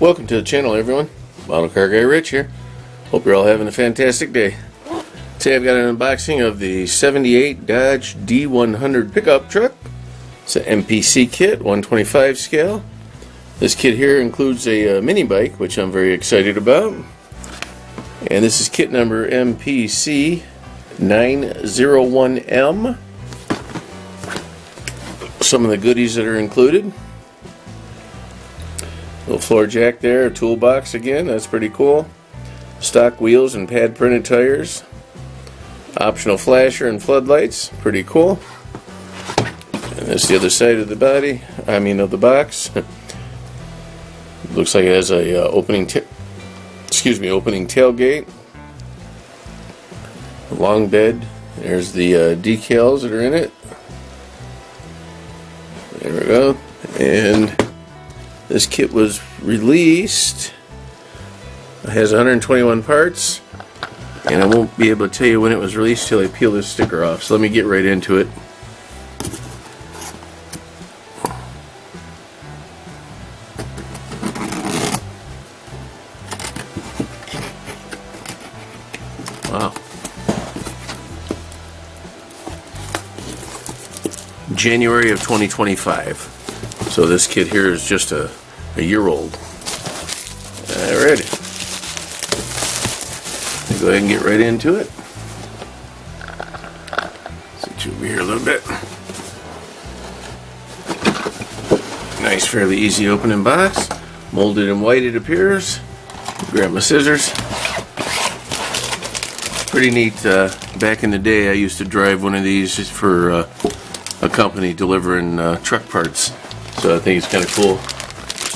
Welcome to the channel, everyone. Model Car Guy Rich here. Hope you're all having a fantastic day. Today I've got an unboxing of the 78 Dodge D100 pickup truck. It's an MPC kit, 125 scale. This kit here includes a mini bike, which I'm very excited about. And this is kit number MPC 901M. Some of the goodies that are included. Little floor jack there, a toolbox again, that's pretty cool. Stock wheels and pad printed tires. Optional flasher and floodlights, pretty cool. And that's the other side of the body, of the box. Looks like it has a opening tailgate. A long bed. There's the decals that are in it. There we go. And this kit was released. It has 121 parts, and I won't be able to tell you when it was released till I peel this sticker off. So let me get right into it. Wow. January of 2025. So this kit here is just a year old. Alrighty. Go ahead and get right into it. Sit you over here a little bit. Nice, fairly easy opening box. Molded in white, it appears. Grab my scissors. Pretty neat. Back in the day, I used to drive one of these for a company delivering truck parts. So I think it's kind of cool.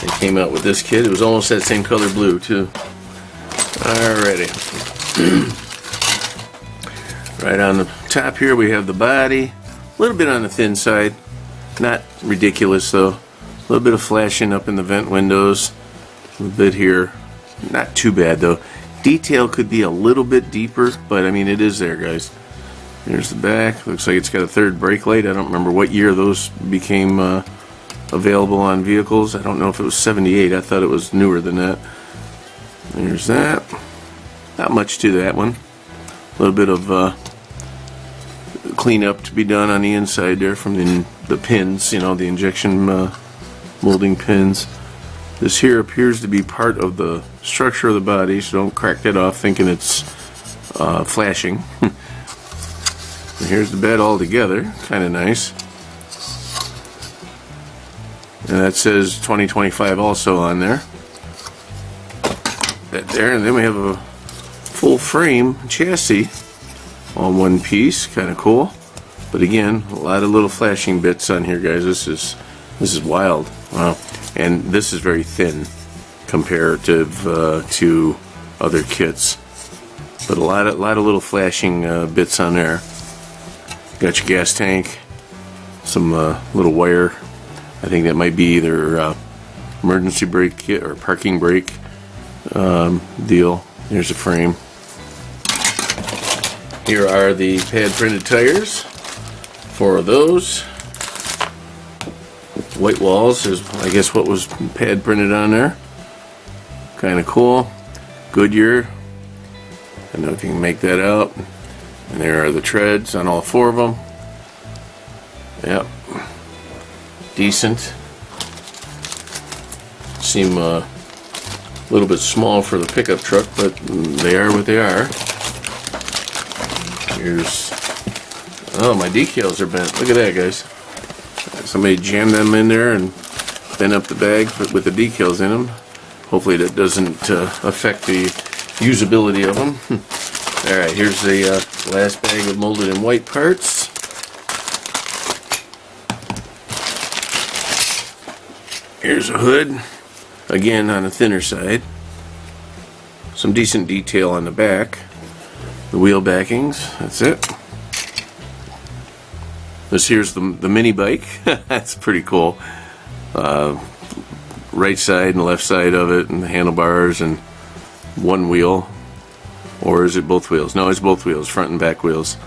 They came out with this kit. It was almost that same color blue too. Alrighty. Right on the top here we have the body. A little bit on the thin side. Not ridiculous though. A little bit of flashing up in the vent windows. A little bit here. Not too bad though. Detail could be a little bit deeper, but I mean it is there, guys. There's the back. Looks like it's got a third brake light. I don't remember what year those became available on vehicles. I don't know if it was 78. I thought it was newer than that. There's that. Not much to that one. A little bit of cleanup to be done on the inside there from the pins, the injection molding pins. This here appears to be part of the structure of the body, so don't crack that off thinking it's flashing. And here's the bed all together. Kind of nice. And that says 2025 also on there. That there, and then we have a full frame chassis on one piece. Kind of cool. But again, a lot of little flashing bits on here, guys. This is wild. Wow. And this is very thin comparative to other kits. But a lot of little flashing bits on there. Got your gas tank, some little wire. I think that might be either emergency brake kit or parking brake deal. Here's a frame. Here are the pad printed tires. 4 of those. White walls is, I guess, what was pad printed on there. Kind of cool. Goodyear. I don't know if you can make that out. And there are the treads on all 4 of them. Yep. Decent. Seem a little bit small for the pickup truck, but they are what they are. Here's, oh, my decals are bent. Look at that, guys. Somebody jammed them in there and bent up the bag with the decals in them. Hopefully that doesn't affect the usability of them. Alright, here's the last bag of molded in white parts. Here's a hood, again on the thinner side. Some decent detail on the back. The wheel backings, that's it. This here's the mini bike. That's pretty cool. Right side and left side of it, and the handlebars, and one wheel. Or is it both wheels? No, it's both wheels, front and back wheels.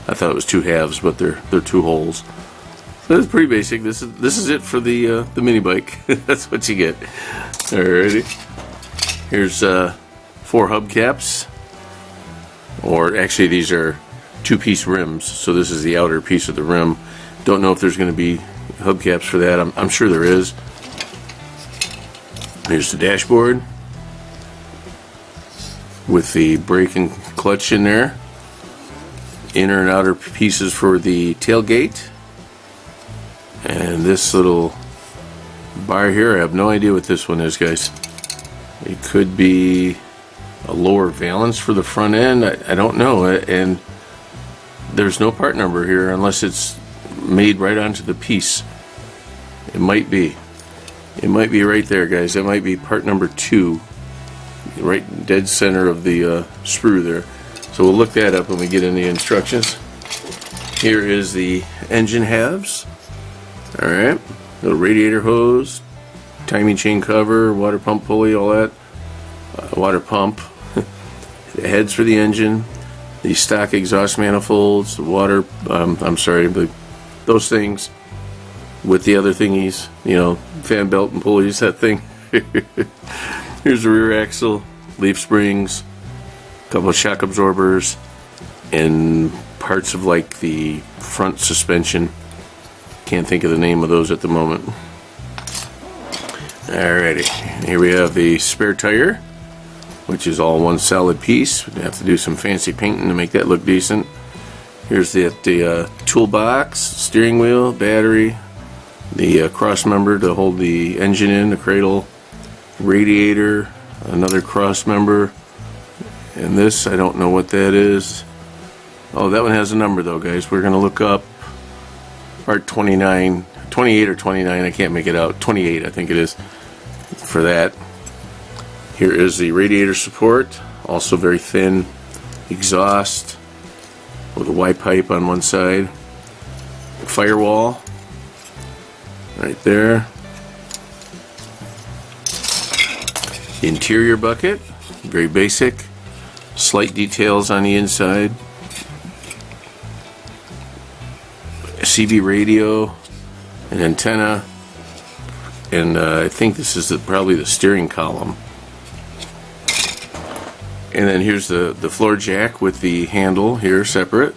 I thought it was 2 halves, but they're 2 holes. That's pretty basic. This is it for the mini bike. That's what you get. Alrighty. Here's 4 hubcaps, or actually these are 2-piece rims. So this is the outer piece of the rim. Don't know if there's going to be hubcaps for that. I'm sure there is. Here's the dashboard with the brake and clutch in there. Inner and outer pieces for the tailgate. And this little bar here, I have no idea what this one is, guys. It could be a lower valance for the front end. I don't know. And there's no part number here unless it's made right onto the piece. It might be. It might be right there, guys. That might be part number 2. Right dead center of the sprue there. So we'll look that up when we get in the instructions. Here is the engine halves. Alright, little radiator hose, timing chain cover, water pump pulley, all that. Water pump. The heads for the engine, the stock exhaust manifolds, the water, those things with the other thingies, you know, fan belt and pulleys, that thing. Here's the rear axle, leaf springs, a couple of shock absorbers, and parts of like the front suspension. Can't think of the name of those at the moment. Alrighty, here we have the spare tire, which is all one solid piece. We have to do some fancy painting to make that look decent. Here's the toolbox, steering wheel, battery, the cross member to hold the engine in, the cradle, radiator, another cross member, and this, I don't know what that is. Oh, that one has a number though, guys. We're going to look up part 28 or 29, I can't make it out. 28, I think it is, for that. Here is the radiator support, also very thin exhaust with a Y pipe on one side. Firewall right there. Interior bucket, very basic. Slight details on the inside. CB radio, an antenna, and I think this is probably the steering column. And then here's the floor jack with the handle here separate.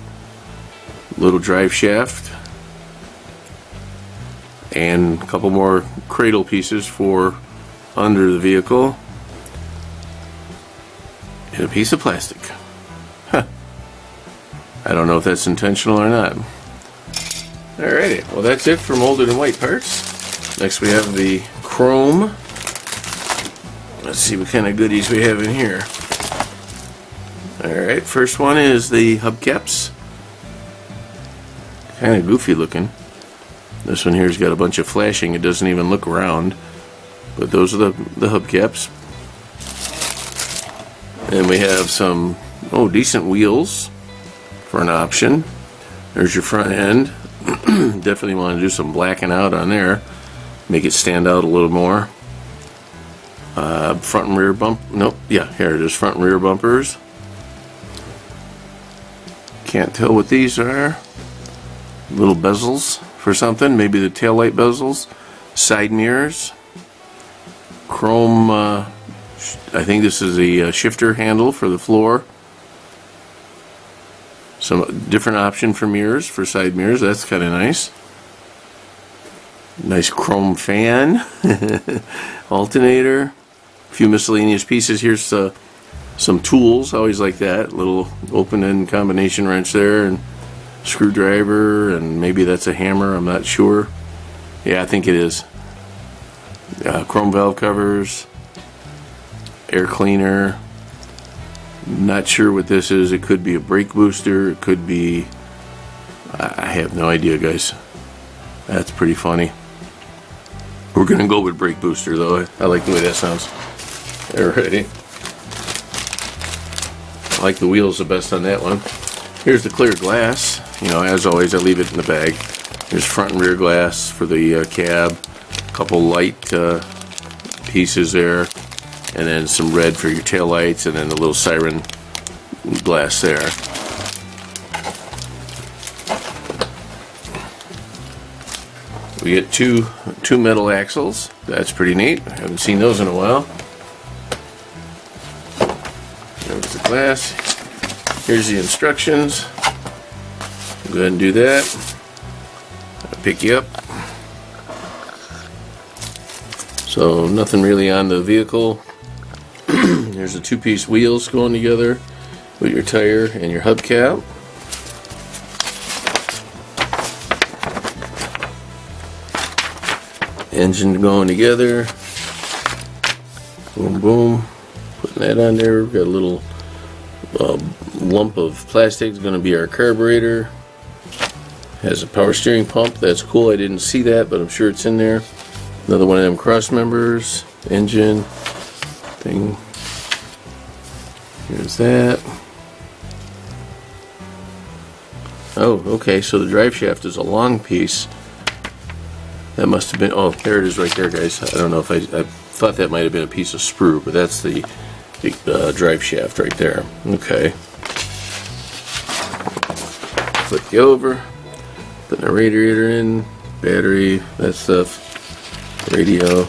Little drive shaft. And a couple more cradle pieces for under the vehicle. And a piece of plastic. Huh. I don't know if that's intentional or not. Alrighty, well that's it for molded and white parts. Next we have the chrome. Let's see what kind of goodies we have in here. Alright, first one is the hubcaps. Kind of goofy looking. This one here's got a bunch of flashing. It doesn't even look round. But those are the hubcaps. And we have some, decent wheels for an option. There's your front end. Definitely want to do some blacking out on there. Make it stand out a little more. Front and rear bump. Nope. Yeah, here it is. Front and rear bumpers. Can't tell what these are. Little bezels for something. Maybe the taillight bezels. Side mirrors. Chrome. I think this is a shifter handle for the floor. Some different option for mirrors, for side mirrors. That's kind of nice. Nice chrome fan. Alternator. A few miscellaneous pieces. Here's some tools. I always like that. Little open-end combination wrench there, and screwdriver, and maybe that's a hammer. I'm not sure. Yeah, I think it is. Chrome valve covers. Air cleaner. Not sure what this is. It could be a brake booster. It could be... I have no idea, guys. That's pretty funny. We're going to go with brake booster, though. I like the way that sounds. Alrighty. I like the wheels the best on that one. Here's the clear glass. You know, as always, I leave it in the bag. There's front and rear glass for the cab. A couple light pieces there. And then some red for your tail lights, and then the little siren glass there. we get two metal axles. That's pretty neat. I haven't seen those in a while. There's the glass. Here's the instructions. Go ahead and do that. I'll pick you up. So nothing really on the vehicle. There's the two-piece wheels going together with your tire and your hubcap. Engine going together. Boom, boom. Putting that on there. We've got a little lump of plastic. It's going to be our carburetor. Has a power steering pump. That's cool. I didn't see that, but I'm sure it's in there. Another one of them cross members. Engine thing. Here's that. Oh, okay. So the drive shaft is a long piece. That must have been, oh, there it is right there, guys. I don't know if I thought that might have been a piece of sprue, but that's the drive shaft right there. Okay. Flip you over. Putting a radiator in, battery, that stuff, radio.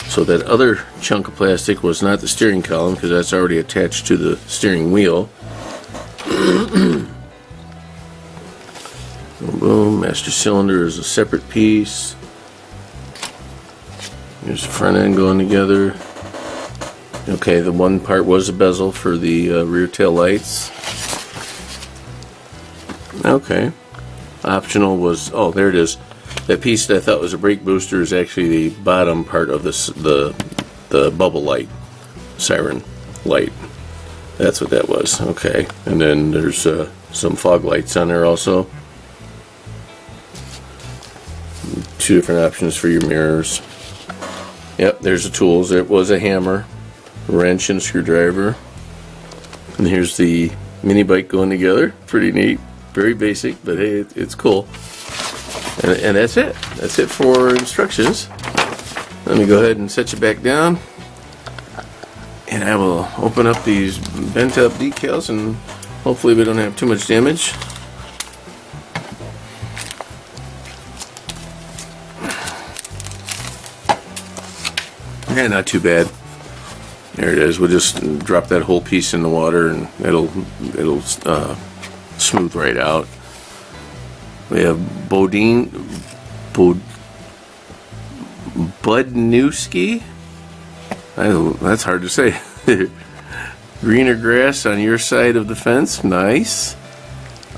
So that other chunk of plastic was not the steering column because that's already attached to the steering wheel. Boom, boom. Master cylinder is a separate piece. Here's the front end going together. Okay, the one part was a bezel for the rear tail lights. Okay. Optional was, oh, there it is. That piece that I thought was a brake booster is actually the bottom part of this, the bubble light, siren light. That's what that was. Okay. And then there's some fog lights on there also. Two different options for your mirrors. Yep, there's the tools. It was a hammer, wrench, and screwdriver. And here's the mini bike going together. Pretty neat. Very basic, but hey, it's cool. And that's it. That's it for instructions. Let me go ahead and set you back down. And I will open up these bent up decals and hopefully we don't have too much damage. Yeah, not too bad. There it is. We'll just drop that whole piece in the water and it'll smooth right out. We have Budnewski. That's hard to say. Greener grass on your side of the fence. Nice.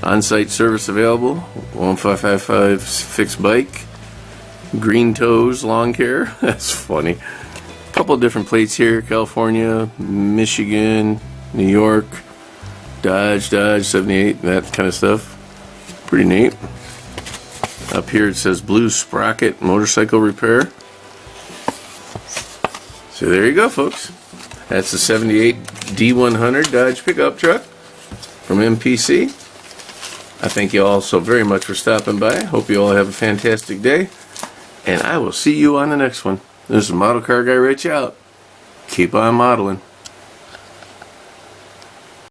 On-site service available. 1555 fixed bike. Green toes lawn care. That's funny. A couple of different plates here. California, Michigan, New York, Dodge 78, that kind of stuff. Pretty neat. Up here it says Blue Sprocket Motorcycle Repair. So there you go, folks. That's the 78 D100 Dodge pickup truck from MPC. I thank you all so very much for stopping by. Hope you all have a fantastic day. And I will see you on the next one. This is Model Car Guy Rich out. Keep on modeling.